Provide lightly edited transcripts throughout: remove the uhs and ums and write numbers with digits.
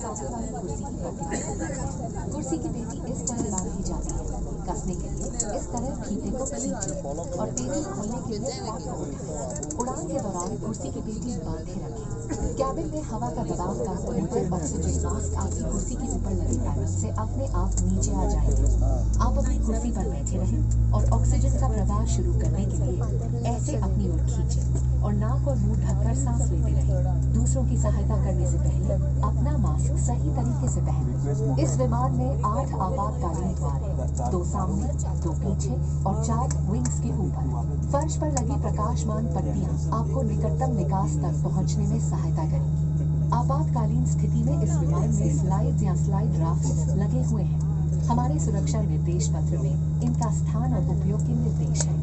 सामने वाली कुर्सी की पकड़ कुर्सी की पेटी इस तरह बांधी जाती है। कसने के लिए इस तरह फीते को खींचें और पेटी खोलने के लिए हाथ उठाएं। उड़ान के दौरान कुर्सी की पेटी बांधे रखें। कैबिन में हवा का दबाव कम होने पर ऑक्सीजन मास्क आपकी कुर्सी के ऊपर लगे पैनल से अपने आप नीचे आ जाएंगे। आप अपनी कुर्सी पर बैठे रहें और ऑक्सीजन का प्रवाह शुरू करने के लिए ऐसे अपनी ओर खींचें और नाक और मुंह ढककर सांस लेते रहें। दूसरों की सहायता करने से पहले अपना मास्क सही तरीके से पहनें। इस विमान में 8 आपातकालीन द्वार हैं, 2 सामने, 2 पीछे और 4 विंग्स के ऊपर। फर्श पर लगी प्रकाशमान पट्टियां आपको निकटतम निकास तक पहुंचने में सहायता करेंगी। आपातकालीन स्थिति में इस विमान में स्लाइड्स या स्लाइड राफ्ट्स लगे हुए हैं। हमारे सुरक्षा निर्देश पत्र में इनका स्थान और उपयोग के निर्देश हैं।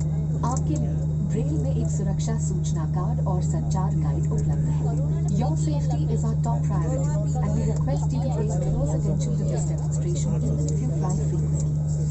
आपके लिए ब्रेल में एक सुरक्षा सूचना कार्ड और संचार गाइड उपलब्ध है। Your safety is our top priority and we request you to pay close attention to this demonstration even if you fly frequently.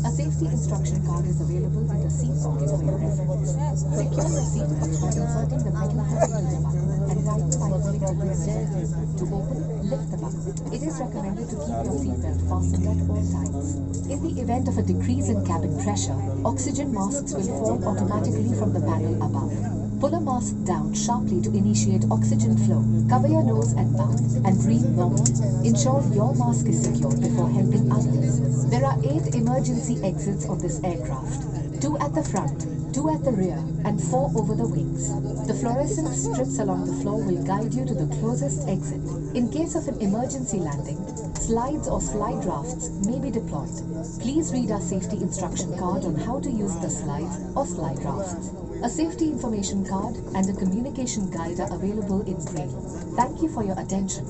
A safety instruction card is available in the seat pocket for your reference. Secure your seat belt by inserting the metal head into the buckle and tighten by pulling the wrist tightly. To open, lift the buckle. It is recommended to keep your seat belt fastened at all times. In the event of a decrease in cabin pressure, oxygen masks will fall automatically from the panel above. Pull a mask down sharply to initiate oxygen flow. Cover your nose and mouth and breathe normally. Ensure your mask is secure before helping others. There are 8 emergency exits on this aircraft. 2 at the front, 2 at the rear and 4 over the wings. The fluorescent strips along the floor will guide you to the closest exit. In case of an emergency landing, slides or slide rafts may be deployed. Please read our safety instruction card on how to use the slides or slide rafts. A safety information card and a communication guide are available in Braille. Thank you for your attention.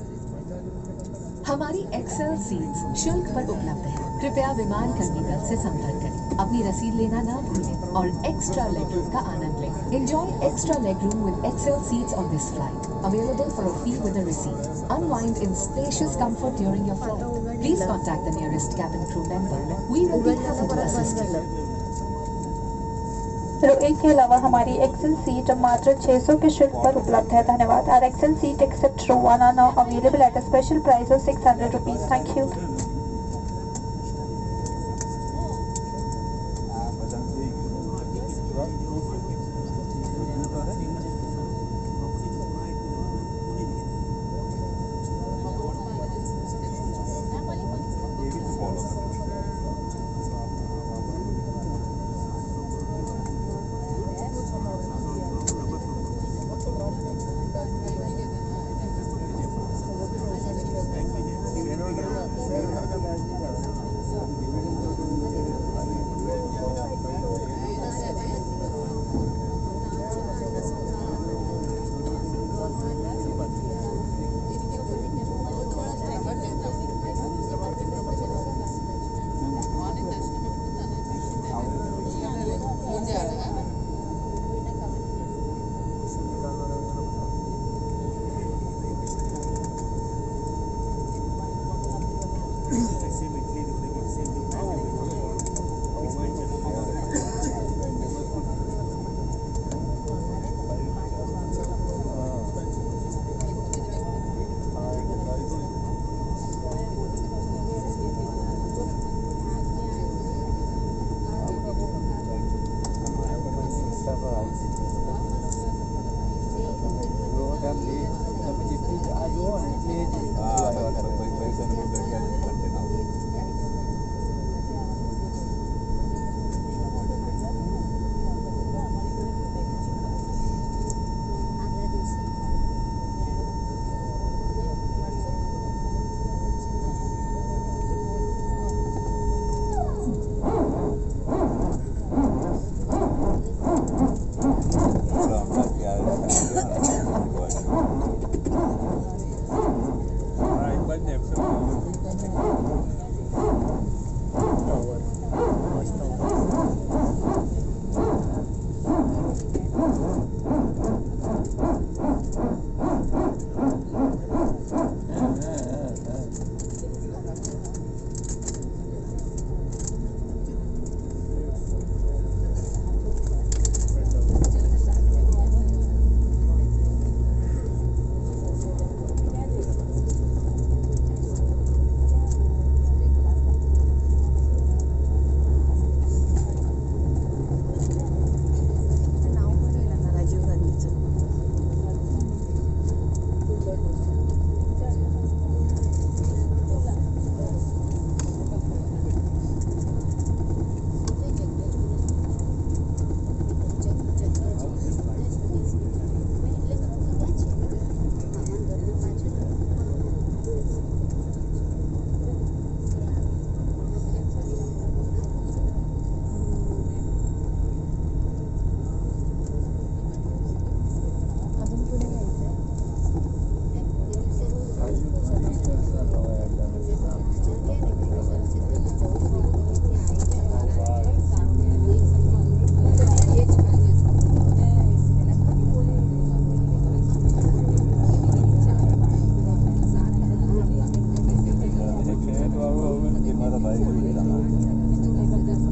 हमारी Excel seats शुल्क पर उपलब्ध है। कृपया विमान कर्मी दल से संपर्क करें। अपनी रसीद लेना ना भूलें और एक्स्ट्रा लेग रूम का आनंद लें। Enjoy extra leg room with XL seats on this flight. Available for a fee with a receipt. Unwind in spacious comfort during your flight. Please contact the nearest cabin crew member. We will be happy to assist you. एक के अलावा हमारी Excel seat मात्र 600 के शुल्क पर उपलब्ध है। धन्यवाद। Our Excel sheet except row 1 are now available at a special price of 600 rupees. Thank you.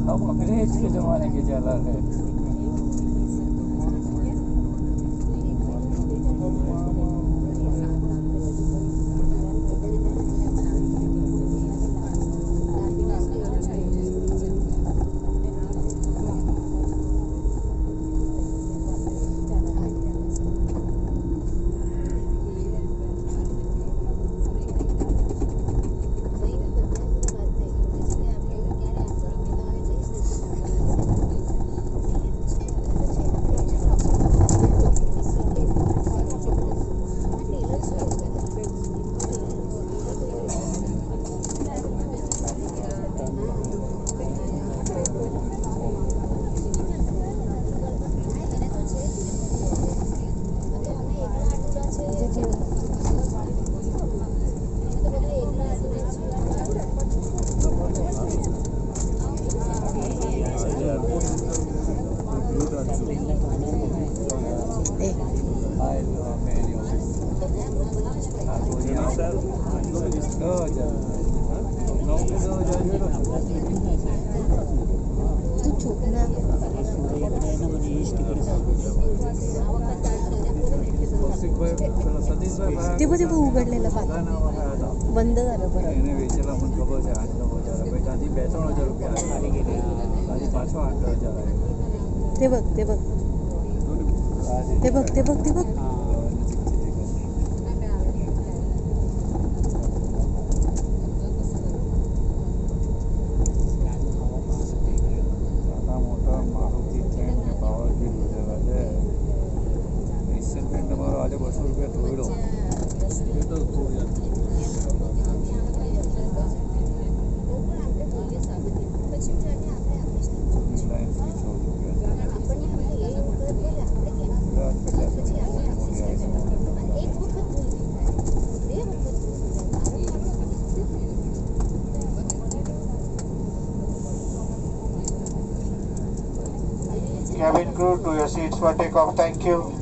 हम अंग्रेज के जमाने के चला है। ते उघडलेलं बंद झालं परत वेचेला पण खबर आहे 8,000 आधी 52,000 रुपये आधी गेले आधी 8,000 आहे ते बघ ते बघ ते बघ ते बघ ते बघ मोठा मारुती ट्रेन पावर बिल आहे रिसेंटमेंट मारो आज 200 रुपये थोड़ो Cabin crew to your seats for takeoff. Thank you.